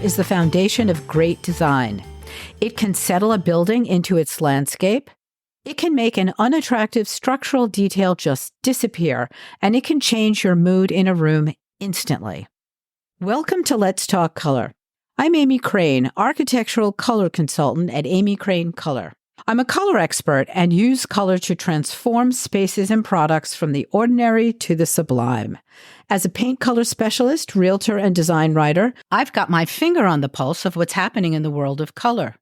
is the foundation of great design. It can settle a building into its landscape. It can make an unattractive structural detail just disappear, and it can change your mood in a room instantly. Welcome to Let's Talk Color. I'm Amy Crane, architectural color consultant at Amy Crane Color. I'm a color expert and use color to transform spaces and products from the ordinary to the sublime. As a paint color specialist, realtor, and design writer, I've got my finger on the pulse of what's happening in the world of color.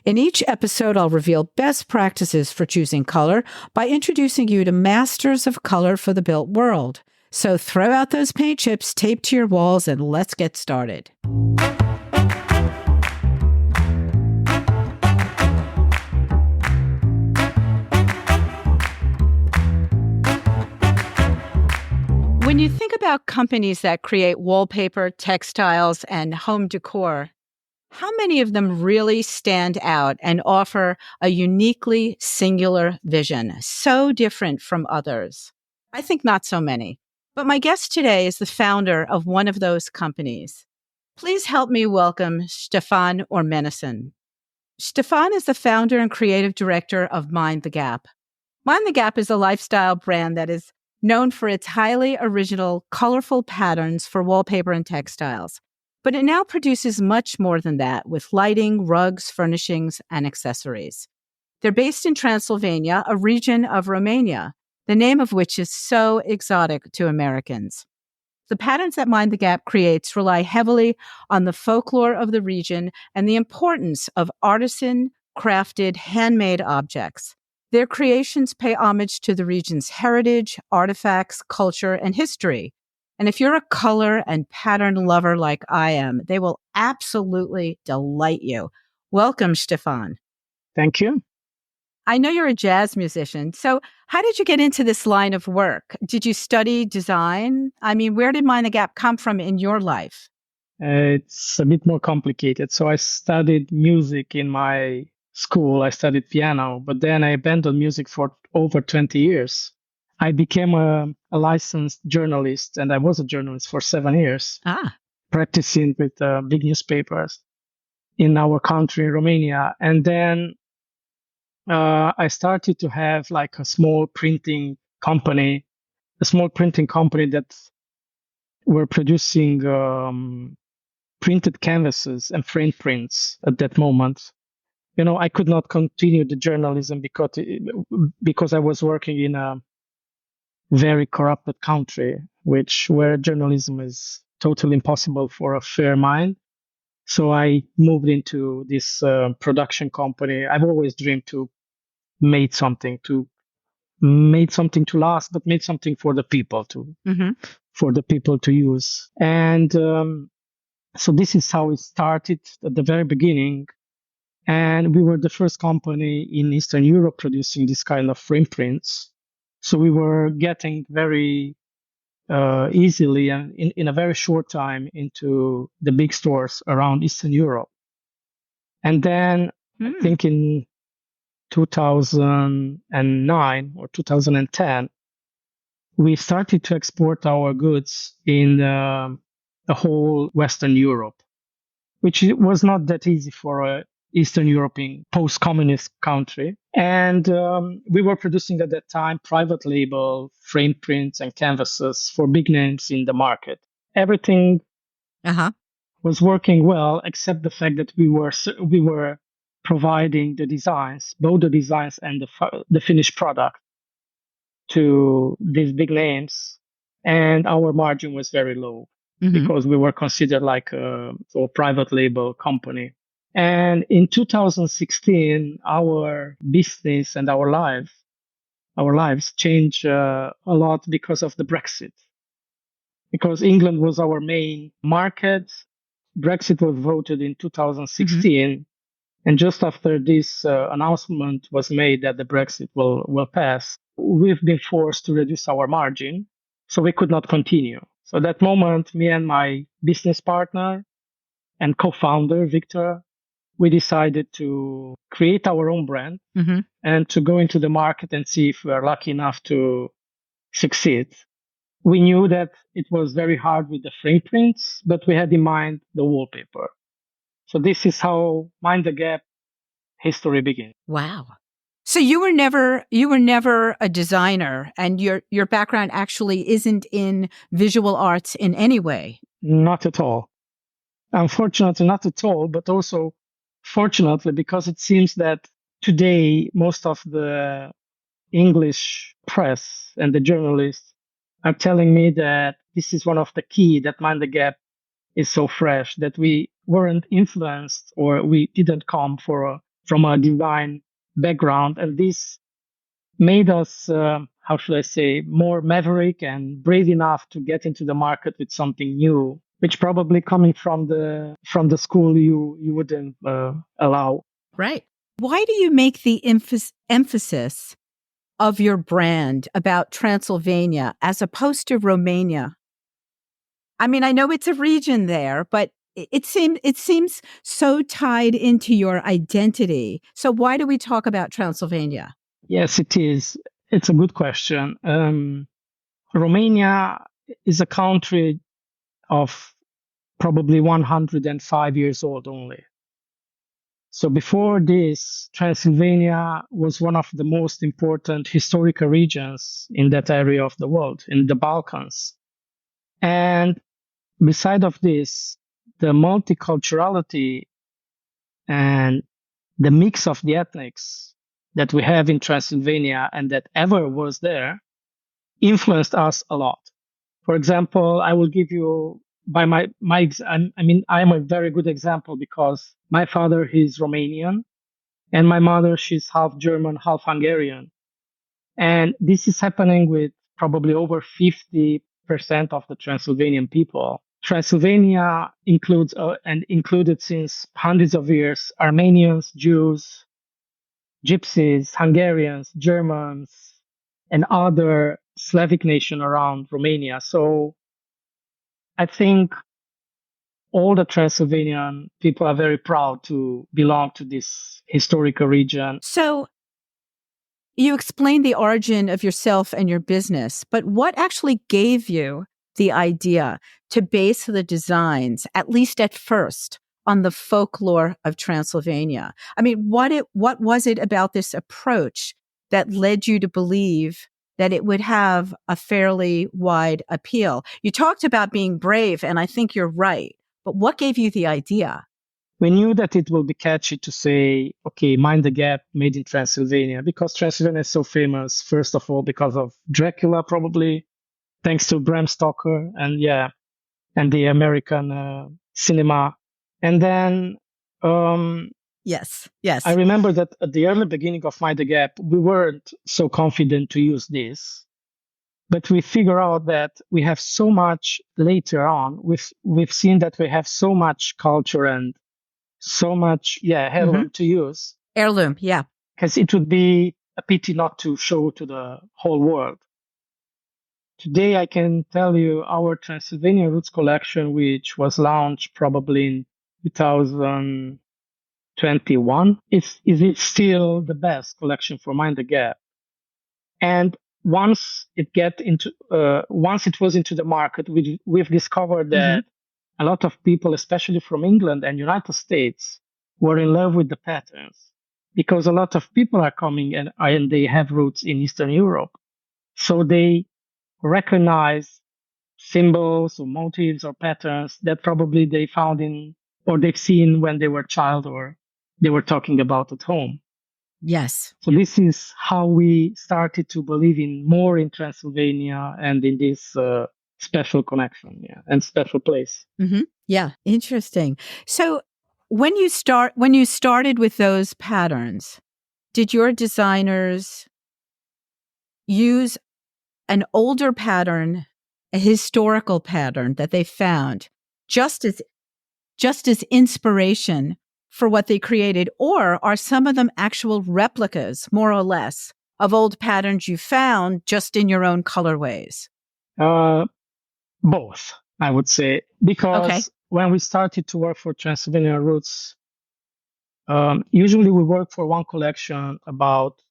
In each episode, I'll reveal best practices for choosing color by introducing you to masters of color for the built world. So throw out those paint chips taped to your walls and let's get started. When you think about companies that create wallpaper, textiles, and home decor, how many of them really stand out and offer a uniquely singular vision, so different from others? I think not so many. But my guest today is the founder of one of those companies. Please help me welcome Stefan Ormenisan. Stefan is the founder and creative director of Mind the Gap. Mind the Gap is a lifestyle brand that is known for its highly original, colorful patterns for wallpaper and textiles. But it now produces much more than that with lighting, rugs, furnishings, and accessories. They're based in Transylvania, a region of Romania, the name of which is so exotic to Americans. The patterns that Mind the Gap creates rely heavily on the folklore of the region and the importance of artisan-crafted, handmade objects. Their creations pay homage to the region's heritage, artifacts, culture, and history. And if you're a color and pattern lover like I am, they will absolutely delight you. Welcome, Stefan. Thank you. I know you're a jazz musician. So how did you get into this line of work? Did you study design? I mean, where did Mind the Gap come from in your life? It's a bit more complicated. So I studied music in my school. I studied piano, but then I abandoned music for over 20 years. I became a licensed journalist, and I was a journalist for 7 years, practicing with big newspapers in our country, Romania. And then I started to have like a small printing company that were producing printed canvases and frame prints at that moment. You know, I could not continue the journalism because I was working in a very corrupted country, where journalism is totally impossible for a fair mind. So I moved into this production company. I've always dreamed to make something to last, but made something for the people to use. And so this is how it started at the very beginning. And we were the first company in Eastern Europe producing this kind of frame prints. So we were getting very easily and in a very short time into the big stores around Eastern Europe. And then I think in 2009 or 2010, we started to export our goods in the whole Western Europe, which was not that easy for a Eastern European post-communist country. And we were producing at that time private label frame prints and canvases for big names in the market. Everything was working well, except the fact that we were providing the designs, both the designs and the finished product, to these big names, and our margin was very low because we were considered like a private label company. And in 2016, our business and our lives changed a lot because of the Brexit. Because England was our main market, Brexit was voted in 2016, and just after this announcement was made that the Brexit will pass, we've been forced to reduce our margin, so we could not continue. So at that moment, me and my business partner and co-founder, Victor, we decided to create our own brand and to go into the market and see if we are lucky enough to succeed. We knew that it was very hard with the frame prints, but we had in mind the wallpaper. So this is how Mind the Gap history begins. Wow. So you were never a designer, and your background actually isn't in visual arts in any way. Not at all. Unfortunately, not at all, but also fortunately, because it seems that today most of the English press and the journalists are telling me that this is one of the key that Mind the Gap is so fresh, that we weren't influenced or we didn't come from a divine background. And this made us, how should I say, more maverick and brave enough to get into the market with something new, which probably coming from the school you wouldn't allow. Right. Why do you make the emphasis of your brand about Transylvania as opposed to Romania? I mean, I know it's a region there, but it seems so tied into your identity. So why do we talk about Transylvania? Yes, it is. It's a good question. Romania is a country of probably 105 years old only. So before this, Transylvania was one of the most important historical regions in that area of the world, in the Balkans. And beside of this, the multiculturality and the mix of the ethnics that we have in Transylvania and that ever was there influenced us a lot. For example, I will give you by I am a very good example because my father is Romanian and my mother, she's half German, half Hungarian. And this is happening with probably over 50% of the Transylvanian people. Transylvania includes and included since hundreds of years Armenians, Jews, Gypsies, Hungarians, Germans, and other Slavic nation around Romania. So I think all the Transylvanian people are very proud to belong to this historical region. So you explained the origin of yourself and your business, but what actually gave you the idea to base the designs, at least at first, on the folklore of Transylvania? I mean, what was it about this approach that led you to believe that it would have a fairly wide appeal? You talked about being brave, and I think you're right. But what gave you the idea? We knew that it will be catchy to say, okay, Mind the Gap, made in Transylvania, because Transylvania is so famous, first of all, because of Dracula, probably, thanks to Bram Stoker, and yeah, and the American cinema. And then Yes, I yes. remember that at the early beginning of Mind the Gap, we weren't so confident to use this. But we figure out that we have so much later on. We've seen that we have so much culture and so much, yeah, heirloom to use, Heirloom, yeah. because it would be a pity not to show to the whole world. Today, I can tell you our Transylvania Roots collection, which was launched probably in 2021, is it still the best collection for Mind the Gap. And once it was into the market, we've discovered that a lot of people, especially from England and United States, were in love with the patterns because a lot of people are coming and they have roots in Eastern Europe. So they recognize symbols or motifs or patterns that probably they found in or they've seen when they were a child or they were talking about at home. Yes. So this is how we started to believe in more in Transylvania and in this special connection, yeah, and special place. Yeah, interesting. So when you started with those patterns, did your designers use an older pattern, a historical pattern that they found just as inspiration for what they created, or are some of them actual replicas, more or less, of old patterns you found just in your own colorways? Both, I would say, Okay. because when we started to work for Transylvania Roots, usually we work for one collection about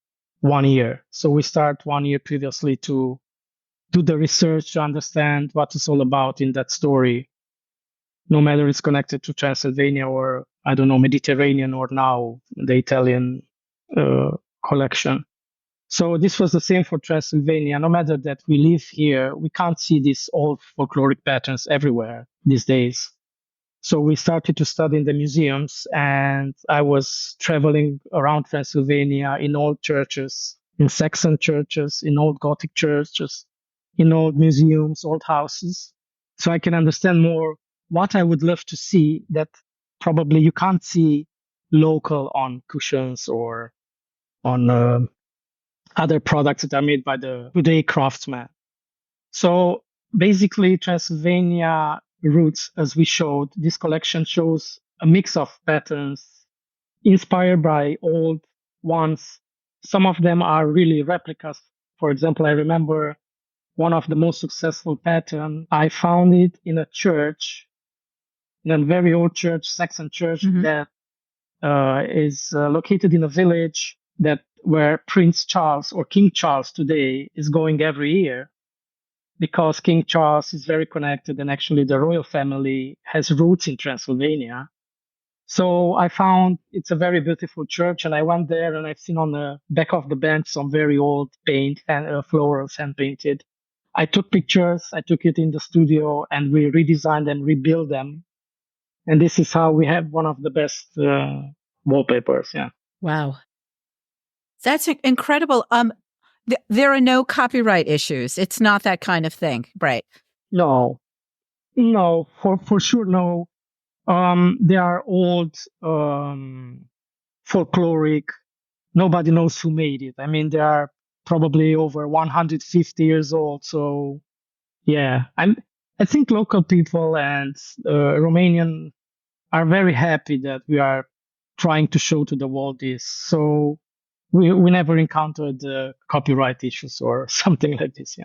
1 year. So we start 1 year previously to do the research to understand what it's all about in that story. no matter it's connected to Transylvania or, I don't know, Mediterranean or now the Italian uh, collection. So this was the same for Transylvania. No matter that we live here, we can't see these old folkloric patterns everywhere these days. So we started to study in the museums, and I was traveling around Transylvania in old churches, in Saxon churches, in old Gothic churches, in old museums, old houses. So I can understand more what I would love to see that probably you can't see local on cushions or on other products that are made by the today craftsman. So basically, Transylvania roots, as we showed, this collection shows a mix of patterns inspired by old ones. Some of them are really replicas. For example, I remember one of the most successful pattern. I found it in a church, in a very old church, Saxon church, that is located in a village that where Prince Charles or King Charles today is going every year, because King Charles is very connected, and actually the royal family has roots in Transylvania. So I found it's a very beautiful church, and I went there and I've seen on the back of the bench some very old paint and florals hand painted. I took pictures, I took it in the studio, and we redesigned and rebuilt them. And this is how we have one of the best wallpapers. Yeah. Wow. That's incredible. There are no copyright issues. It's not that kind of thing, right? No, no, for sure, no. They are old, folkloric. Nobody knows who made it. I mean, they are probably over 150 years old. So yeah, I think local people and Romanian are very happy that we are trying to show to the world this. So we never encountered copyright issues or something like this. Yeah.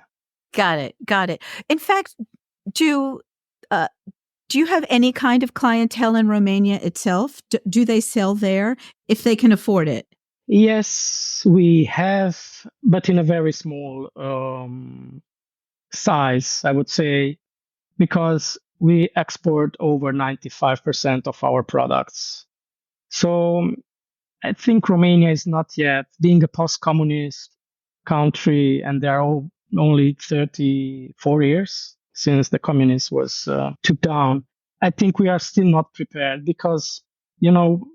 Got it. Got it. In fact, do uh, do you have any kind of clientele in Romania itself? Do they sell there if they can afford it? Yes, we have, but in a very small size, I would say, because we export over 95% of our products. So I think Romania is not yet, being a post-communist country, and there are only 34 years since the communist was took down. I think we are still not prepared because, you know,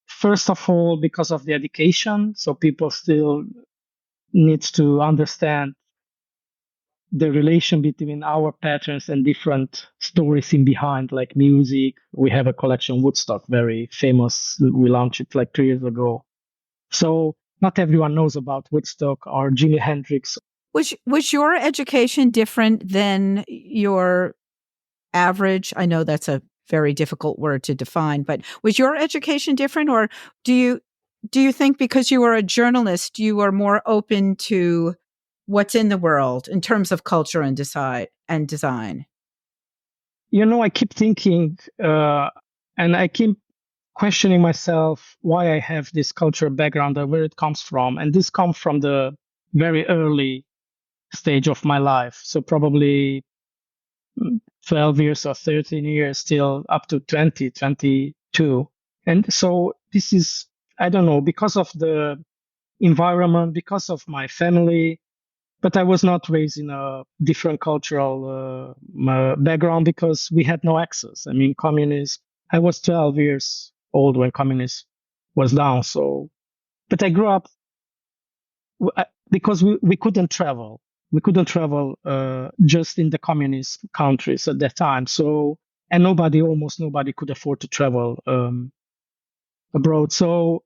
first of all, because of the education, so people still need to understand the relation between our patterns and different stories in behind, like music. We have a collection, Woodstock, very famous. We launched it like 3 years ago. So not everyone knows about Woodstock or Jimi Hendrix. Was your education different than your average? I know that's a very difficult word to define, but was your education different, or do you think because you were a journalist, you were more open to what's in the world in terms of culture and design? You know, I keep thinking, and I keep questioning myself why I have this cultural background and where it comes from. And this comes from the very early stage of my life. So probably 12 years or 13 years, still up to 20, 22. And so this is, I don't know, because of the environment, because of my family, but I was not raised in a different cultural background because we had no access. I mean, communism, I was 12 years old when communism was down. So, but I grew up because we couldn't travel. We couldn't travel just in the communist countries at that time. So, and almost nobody could afford to travel abroad. So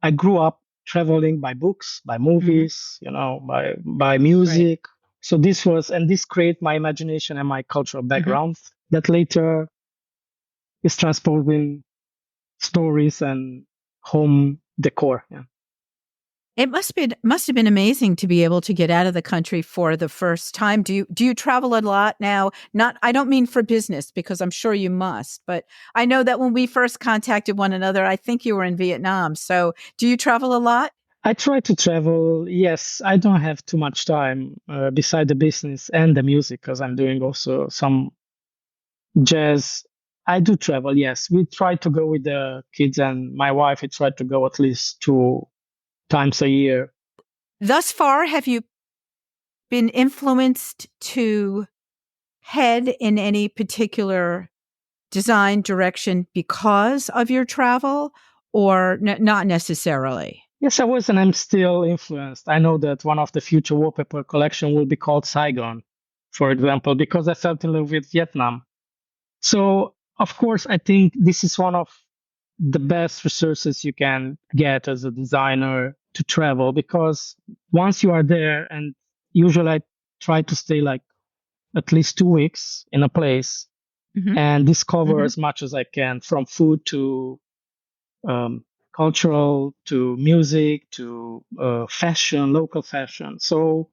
I grew up traveling by books, by movies, you know, by music. Right. So this created my imagination and my cultural background that later is transposed in stories and home decor. Yeah. It must have been amazing to be able to get out of the country for the first time. Do you travel a lot now? Not, I don't mean for business, because I'm sure you must, but I know that when we first contacted one another, I think you were in Vietnam. So do you travel a lot? I try to travel. Yes, I don't have too much time beside the business and the music because I'm doing also some jazz I do travel, yes. We try to go with the kids and my wife. We try to go at least 2 times a year. Thus far, have you been influenced to head in any particular design direction because of your travel, or not necessarily? Yes, I was, and I'm still influenced. I know that one of the future wallpaper collection will be called Saigon, for example, because I fell in love with Vietnam. So, of course, I think this is one of the best resources you can get as a designer to travel, because once you are there, and usually I try to stay like at least 2 weeks in a place Mm-hmm. and discover Mm-hmm. as much as I can, from food to um, cultural to music to fashion, local fashion. So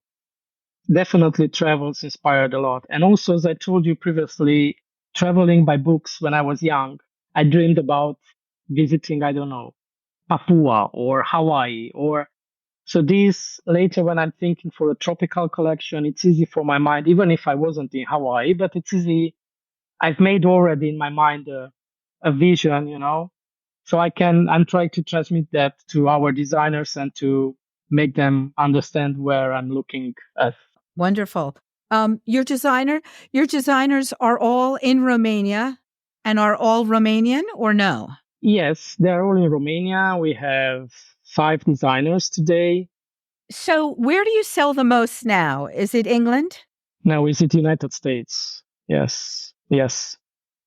definitely travels inspired a lot. And also, as I told you previously, traveling by books when I was young, I dreamed about visiting, I don't know, Papua or Hawaii or so these later when I'm thinking for a tropical collection, it's easy for my mind, even if I wasn't in Hawaii, but it's easy. I've made already in my mind a vision, so I'm trying to transmit that to our designers and to make them understand where I'm looking at. Wonderful. Your designers are all in Romania and are all Romanian, or no? Yes, they're all in Romania. We have 5 designers today. So where do you sell the most now? Is it England? Now, is it United States? Yes, yes.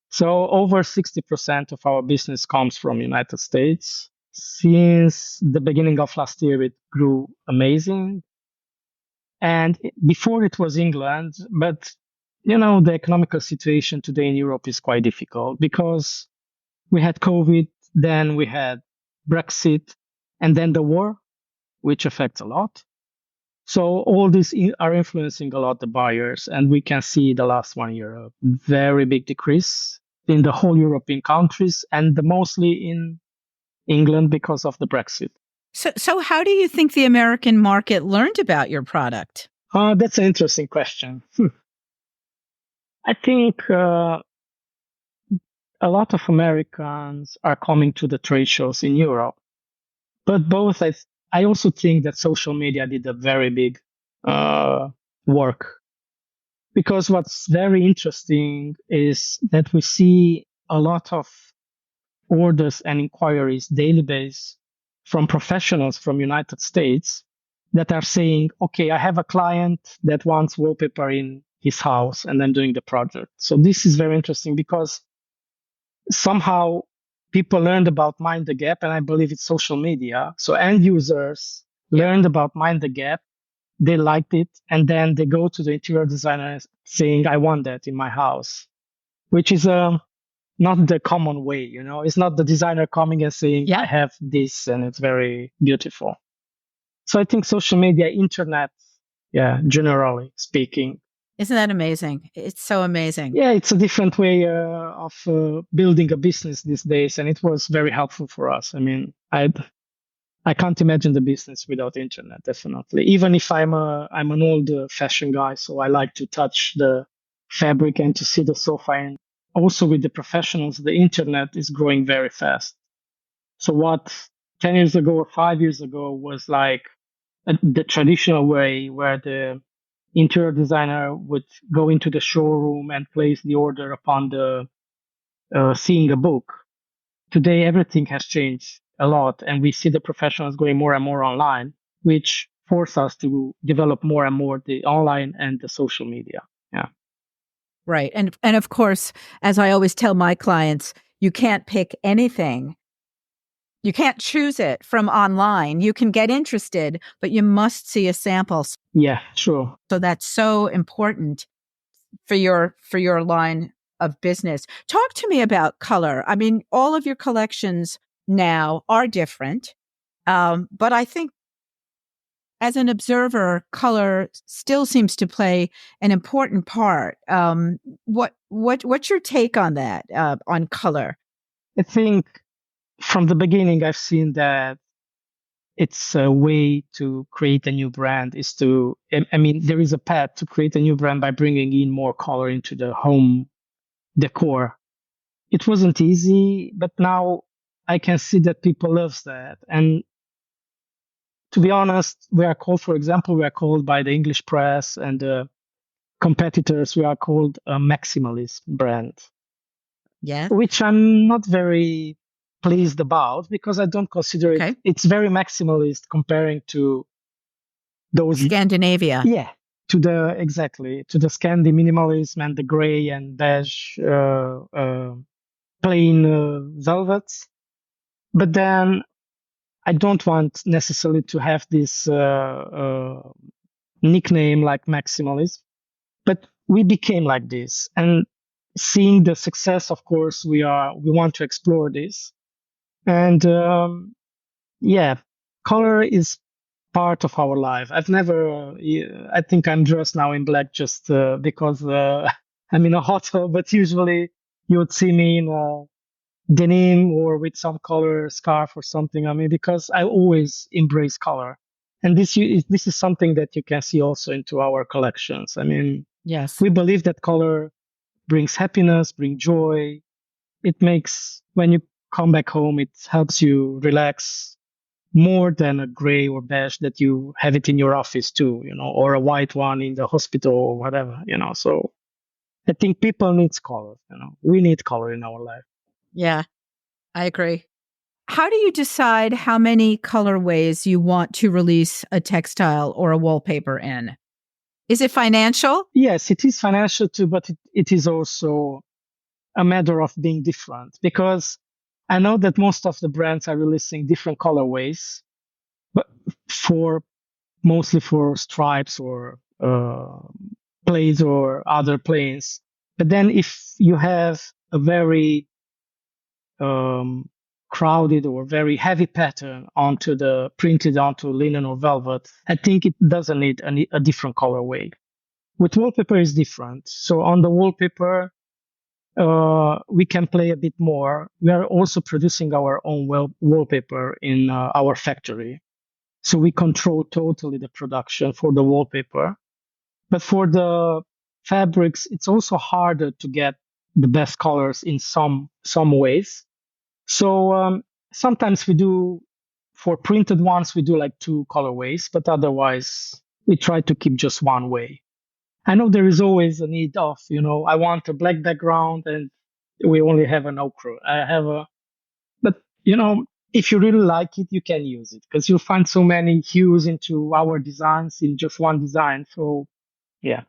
So over 60% of our business comes from United States. Since the beginning of last year, it grew amazing. And before it was England, but the economical situation today in Europe is quite difficult because we had COVID, then we had Brexit, and then the war, which affects a lot. So all these are influencing a lot the buyers, and we can see the last 1 year a very big decrease in the whole European countries, and mostly in England because of the Brexit. So how do you think the American market learned about your product? That's an interesting question. I think a lot of Americans are coming to the trade shows in Europe, but I also think that social media did a very big uh, work, because what's very interesting is that we see a lot of orders and inquiries daily base from professionals from United States that are saying, okay, I have a client that wants wallpaper in his house and I'm doing the project. So this is very interesting because somehow people learned about Mind the Gap, and I believe it's social media. So end users Yeah. learned about Mind the Gap, they liked it, and then they go to the interior designer saying, I want that in my house, which is not the common way, It's not the designer coming and saying, I Yeah. have this and it's very beautiful. So I think social media, internet, yeah, generally speaking, Isn't that amazing? It's so amazing. yeah, it's a different way of building a business these days, and it was very helpful for us. I mean, I can't imagine the business without internet. Definitely, even if I'm an old fashion guy, so I like to touch the fabric and to see the sofa. And also with the professionals, the internet is growing very fast. So what 10 years ago or 5 years ago was like the traditional way where the interior designer would go into the showroom and place the order upon the seeing a book. Today, everything has changed a lot, and we see the professionals going more and more online, which force us to develop more and more the online and the social media. Yeah. Right. And of course, as I always tell my clients, you can't pick anything. You can't choose it from online. You can get interested, but you must see a sample. Yeah, sure. So that's so important for your line of business. Talk to me about color. I mean, all of your collections now are different, but I think as an observer, color still seems to play an important part. What's your take on that? On color? I think from the beginning, I've seen that it's a way to create a new brand is to, I mean, there is a path to create a new brand by bringing in more color into the home decor. it wasn't easy, but now I can see that people love that. And to be honest, for example, we are called by the English press and competitors, we are called a maximalist brand, Yeah. which I'm not very pleased about because I don't consider Okay. it's very maximalist comparing to those, Scandinavia. yeah, to the Scandi minimalism and the gray and beige plain velvets. But then I don't want necessarily to have this nickname like maximalist. But we became like this, and seeing the success, of course, we want to explore this. And yeah, color is part of our life. I think I'm dressed now in black just because I'm in a hotel, but usually you would see me in a denim or with some color scarf or something. I mean, because I always embrace color. And this is something that you can see also into our collections. I mean, Yes. we believe that color brings happiness, brings joy. It makes, when you come back home, it helps you relax more than a gray or beige that you have it in your office too, or a white one in the hospital or whatever, So I think people needs color, We need color in our life. Yeah, I agree. How do you decide how many colorways you want to release a textile or a wallpaper in? Is it financial? Yes, it is financial too, but it is also a matter of being different because I know that most of the brands are releasing different colorways, but for mostly for stripes or plates or other planes. But then if you have a very crowded or very heavy pattern printed onto linen or velvet, I think it doesn't need a different colorway. With wallpaper is different. So on the wallpaper, we can play a bit more. We are also producing our own wallpaper in our factory. So we control totally the production for the wallpaper. But for the fabrics, it's also harder to get the best colors in some ways. So sometimes we do, for printed ones, we do like two colorways, but otherwise we try to keep just one way. I know there is always a need of, I want a black background and we only have an ochre. But if you really like it, you can use it because you'll find so many hues into our designs in just one design. So yeah.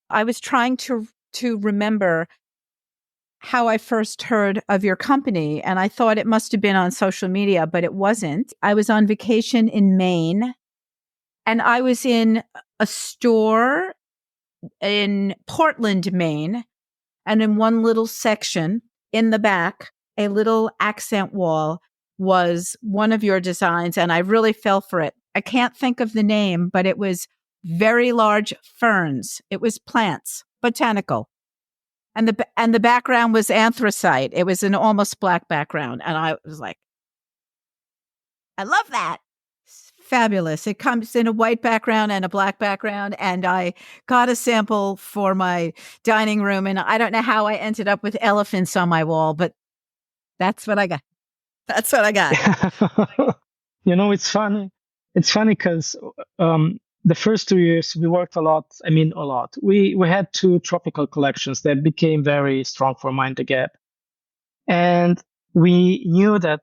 I was trying to remember how I first heard of your company, and I thought it must have been on social media, but it wasn't. I was on vacation in Maine, and I was in a store in Portland, Maine, and in one little section in the back, a little accent wall was one of your designs, and I really fell for it. I can't think of the name, but it was very large ferns. It was plants, botanical. And the background was anthracite. It was an almost black background. And I was like, I love that. It's fabulous. It comes in a white background and a black background. And I got a sample for my dining room. And I don't know how I ended up with elephants on my wall, but that's what I got. That's what I got. It's funny. It's funny because the first 2 years we worked a lot. I mean, a lot. We had two tropical collections that became very strong for Mind the Gap, and we knew that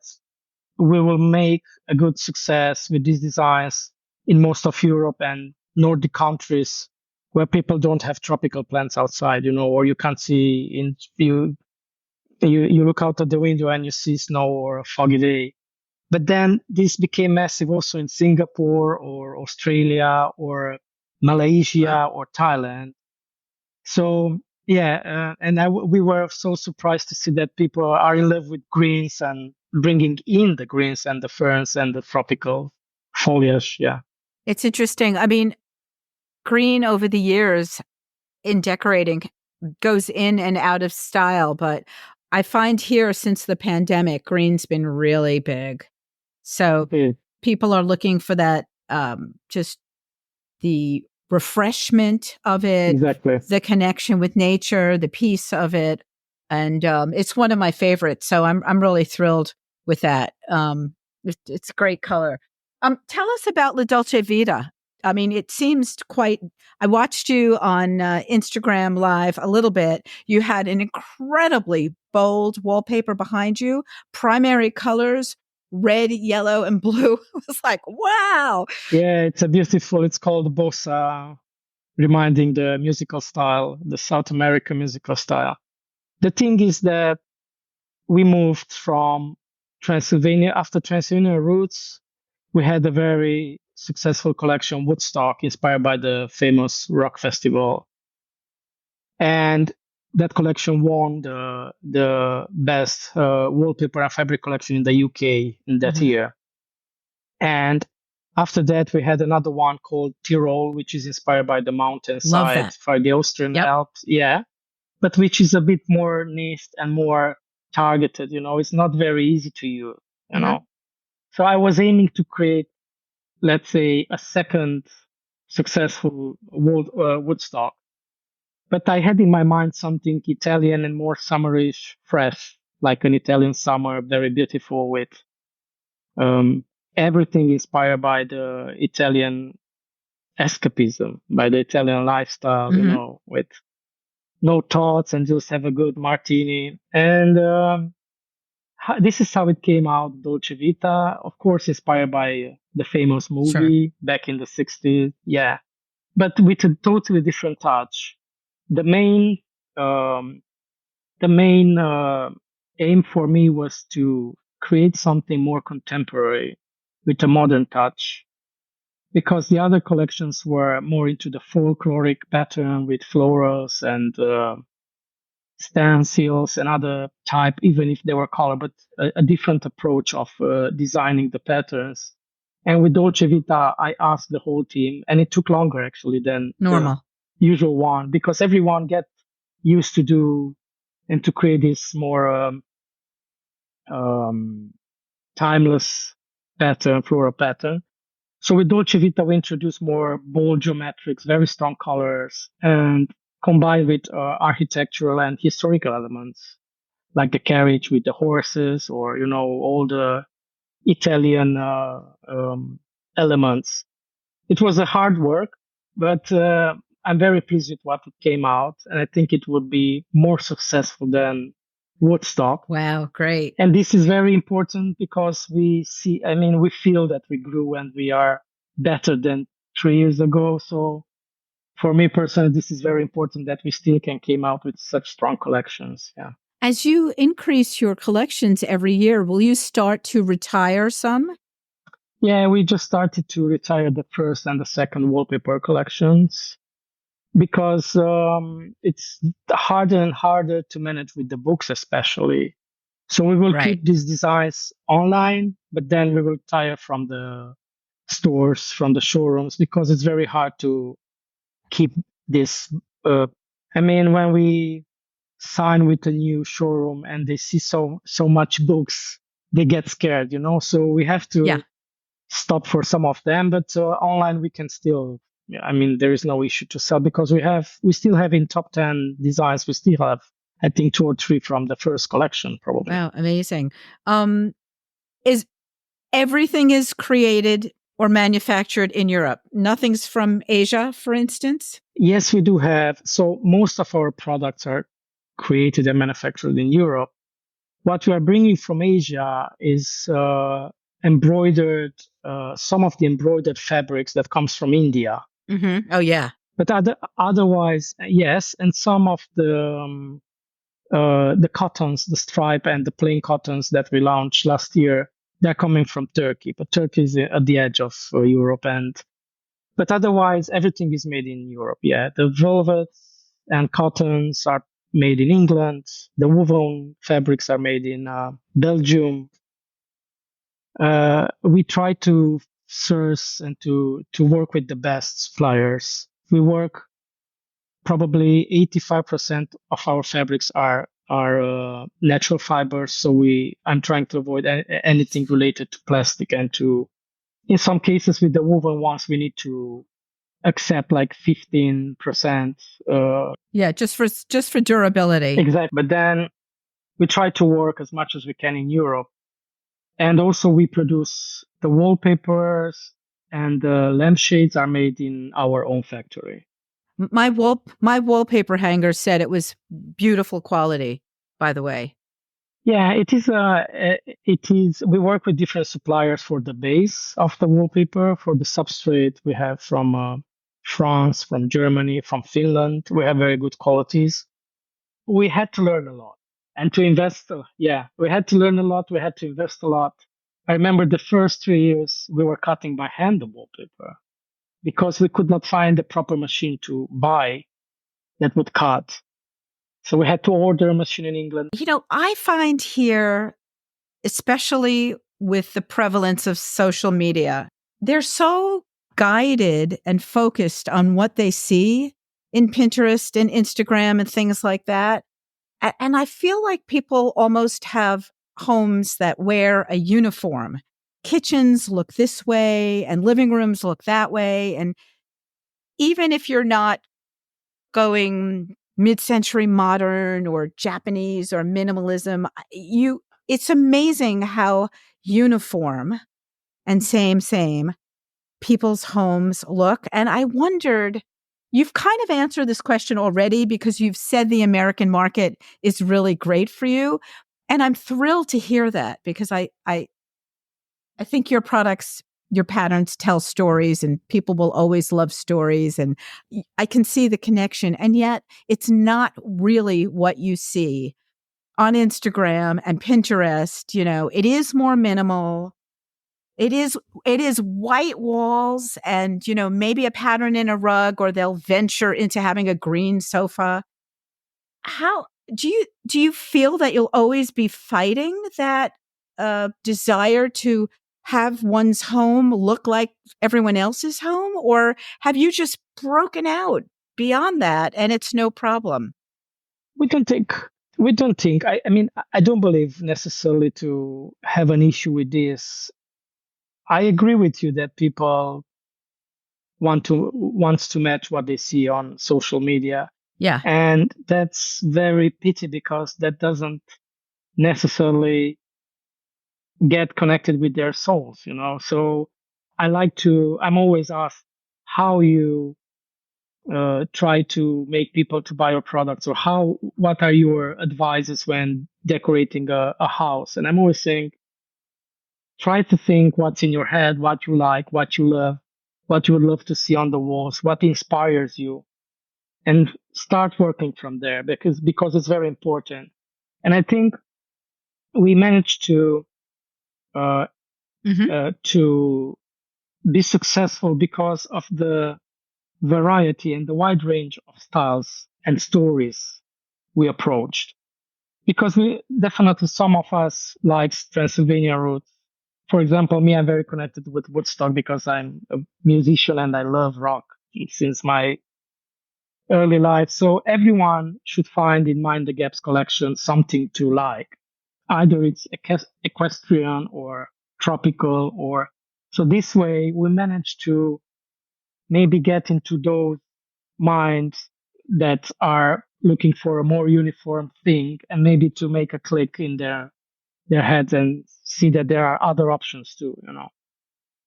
we will make a good success with these designs in most of Europe and Nordic countries where people don't have tropical plants outside, or you can't see you look out of the window and you see snow or a foggy day. But then this became massive also in Singapore or Australia or Malaysia or Thailand. So yeah, we were so surprised to see that people are in love with greens and bringing in the greens and the ferns and the tropical foliage. Yeah, It's interesting. I mean, green over the years in decorating goes in and out of style, but I find here since the pandemic, green's been really big. So people are looking for that, just the refreshment of it, exactly. the connection with nature, the peace of it. and it's one of my favorites. So I'm really thrilled with that. It's great color. Tell us about La Dolce Vita. I mean, it seems quite. I watched you on Instagram Live a little bit. You had an incredibly bold wallpaper behind you, primary colors, red, yellow, and blue. It was like, wow. Yeah, it's a beautiful. It's called bossa, reminding the musical style, the South American musical style. The thing is that we moved from Transylvania. After Transylvania roots, we had a very successful collection, Woodstock, inspired by the famous rock festival. And that collection won the best wallpaper and fabric collection in the UK in that year. And after that, we had another one called Tyrol, which is inspired by the mountainside, by the Austrian Alps. Yeah, but which is a bit more niche and more targeted. It's not very easy to use. You know, so I was aiming to create, let's say, a second successful Woodstock. But I had in my mind something Italian and more summerish, fresh, like an Italian summer, very beautiful with everything inspired by the Italian escapism, by the Italian lifestyle, with no thoughts and just have a good martini. And this is how it came out, Dolce Vita, of course, inspired by the famous movie back in the 60s. Yeah, but with a totally different touch. The main aim for me was to create something more contemporary with a modern touch, because the other collections were more into the folkloric pattern with florals and stencils and other type, even if they were color, but a different approach of designing the patterns. And with Dolce Vita, I asked the whole team, and it took longer actually than normal the usual one, because everyone get used to do and to create this more timeless pattern, floral pattern. So with Dolce Vita, we introduced more bold geometrics, very strong colors, and combined with architectural and historical elements, like the carriage with the horses, or all the Italian elements. It was a hard work, but I'm very pleased with what came out, and I think it would be more successful than Woodstock. Wow, great. And this is very important because we feel that we grew and we are better than 3 years ago. So for me personally, this is very important that we still can came out with such strong collections. Yeah. As you increase your collections every year, will you start to retire some? Yeah, we just started to retire the first and the second wallpaper collections, because it's harder and harder to manage with the books, especially. So we will keep these designs online, but then we will retire from the stores, from the showrooms, because it's very hard to keep this. When we sign with a new showroom and they see so much books, they get scared, So we have to stop for some of them, but online we can still. There is no issue to sell, because we still have in top 10 designs. We still have, I think, 2 or 3 from the first collection, probably. Wow, amazing. Is everything is created or manufactured in Europe? Nothing's from Asia, for instance? Yes, we do have. So most of our products are created and manufactured in Europe. What we are bringing from Asia is embroidered, some of the embroidered fabrics that comes from India. Mm-hmm. Oh, yeah. But otherwise, yes. And some of the cottons, the stripe and the plain cottons that we launched last year, they're coming from Turkey. But Turkey is at the edge of Europe. But otherwise, everything is made in Europe. Yeah, the velvets and cottons are made in England. The woven fabrics are made in Belgium. We try to source and to work with the best suppliers. We work, probably 85% of our fabrics are natural fibers. So I'm trying to avoid anything related to plastic, and in some cases with the woven ones, we need to accept like 15%. Just for durability. Exactly. But then we try to work as much as we can in Europe. And also we produce the wallpapers, and the lampshades are made in our own factory. My wallpaper hanger said it was beautiful quality, by the way. Yeah, it is. It is. We work with different suppliers for the base of the wallpaper. For the substrate, we have from France, from Germany, from Finland. We have very good qualities. We had to learn a lot and to invest. Yeah, we had to learn a lot. We had to invest a lot. I remember the first 3 years we were cutting by hand the wallpaper because we could not find the proper machine to buy that would cut. So we had to order a machine in England. I find here, especially with the prevalence of social media, they're so guided and focused on what they see in Pinterest and Instagram and things like that. And I feel like people almost have homes that wear a uniform. Kitchens look this way and living rooms look that way. And even if you're not going mid-century modern or Japanese or minimalism, it's amazing how uniform and same people's homes look. And I wondered, you've kind of answered this question already because you've said the American market is really great for you. And I'm thrilled to hear that because I think your products, your patterns tell stories and people will always love stories. And I can see the connection. And yet it's not really what you see on Instagram and Pinterest. It is more minimal. It is white walls and, maybe a pattern in a rug, or they'll venture into having a green sofa. How do you feel that you'll always be fighting that desire to have one's home look like everyone else's home? Or have you just broken out beyond that and it's no problem? We don't think. We don't think. I mean, I don't believe necessarily to have an issue with this. I agree with you that people wants to match what they see on social media. Yeah. And that's very pity because that doesn't necessarily get connected with their souls, So I'm always asked how you try to make people to buy your products, or what are your advices when decorating a house? And I'm always saying, try to think what's in your head, what you like, what you love, what you would love to see on the walls, what inspires you, and start working from there because it's very important. And I think we managed uh, to be successful because of the variety and the wide range of styles and stories we approached. Because we definitely, some of us likes Transylvania roots. For example, me, I'm very connected with Woodstock because I'm a musician and I love rock since my early life. So everyone should find in Mind the Gaps collection something to like. Either it's equestrian or tropical, or so this way we manage to maybe get into those minds that are looking for a more uniform thing, and maybe to make a click in their heads and see that there are other options too.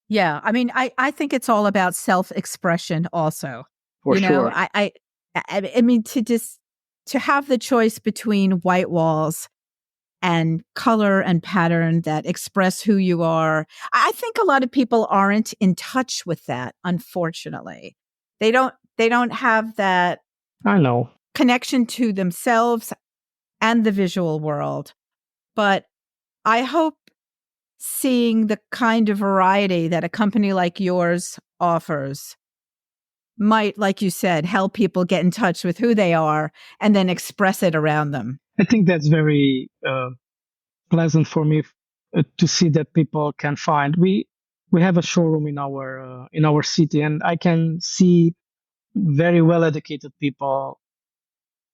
Yeah. I mean, I think it's all about self-expression also. For sure. I mean, to have the choice between white walls and color and pattern that express who you are. I think a lot of people aren't in touch with that, unfortunately. They don't have that I know. connection to themselves and the visual world. But I hope seeing the kind of variety that a company like yours offers might, like you said, help people get in touch with who they are and then express it around them. I think that's very pleasant for me to see that people can find. We have a showroom in our city, and I can see very well educated people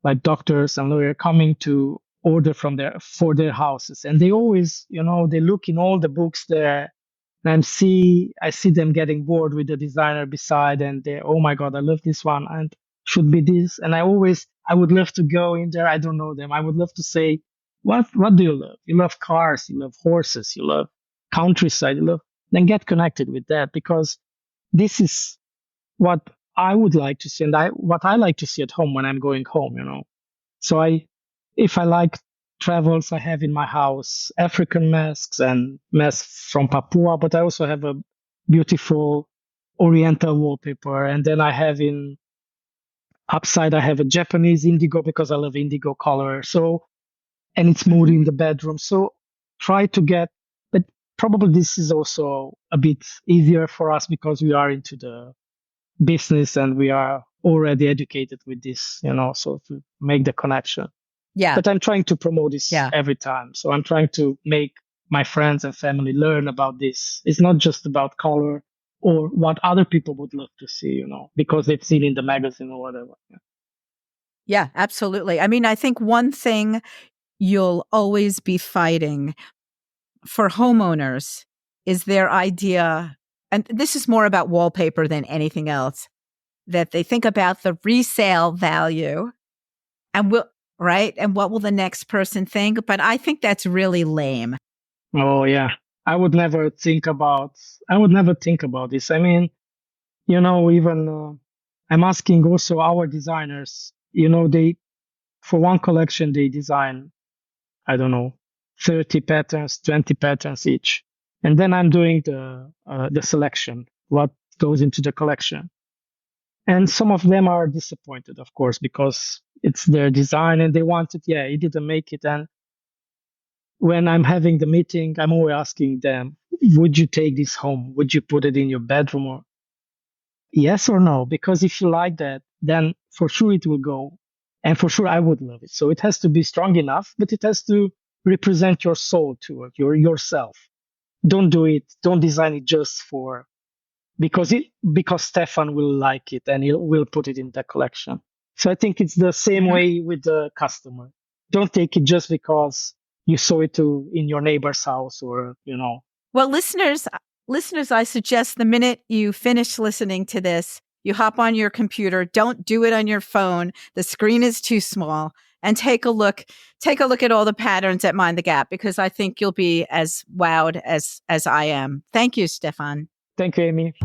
like doctors and lawyers coming to order for their houses, and they always, they look in all the books there, and I see them getting bored with the designer beside, and they, oh my god, I love this one and should be this. And I would love to go in there. I don't know them. I would love to say, what do you love? You love cars, you love horses, you love countryside, you love, then get connected with that, because this is what I would like to see, and what I like to see at home when I'm going home, So if I like travels, I have in my house African masks and masks from Papua, but I also have a beautiful Oriental wallpaper, and then I have in upside I have a Japanese indigo because I love indigo color. So, and it's moody in the bedroom. So try to get, but probably this is also a bit easier for us because we are into the business and we are already educated with this, so to make the connection. Yeah. But I'm trying to promote this Yeah. every time. So I'm trying to make my friends and family learn about this. It's not just about color or what other people would love to see, because they've seen in the magazine or whatever. Yeah, absolutely. I mean, I think one thing you'll always be fighting for homeowners is their idea, and this is more about wallpaper than anything else, that they think about the resale value and right? And what will the next person think? But I think that's really lame. Oh yeah. I would never think about this. I mean, even I'm asking also our designers, for one collection, they design, I don't know, 30 patterns, 20 patterns each. And then I'm doing the selection, what goes into the collection. And some of them are disappointed, of course, because it's their design and they want it. Yeah, he didn't make it. And when I'm having the meeting, I'm always asking them, would you take this home? Would you put it in your bedroom? Or yes or no? Because if you like that, then for sure it will go. And for sure I would love it. So it has to be strong enough, but it has to represent your soul to it, yourself. Don't do it. Don't design it just because Stefan will like it and he will put it in the collection. So I think it's the same way with the customer. Don't take it just because you saw it in your neighbor's house or. Well, listeners, I suggest the minute you finish listening to this, you hop on your computer. Don't do it on your phone. The screen is too small. And take a look at all the patterns at Mind the Gap, because I think you'll be as wowed as I am. Thank you, Stefan. Thank you, Amy.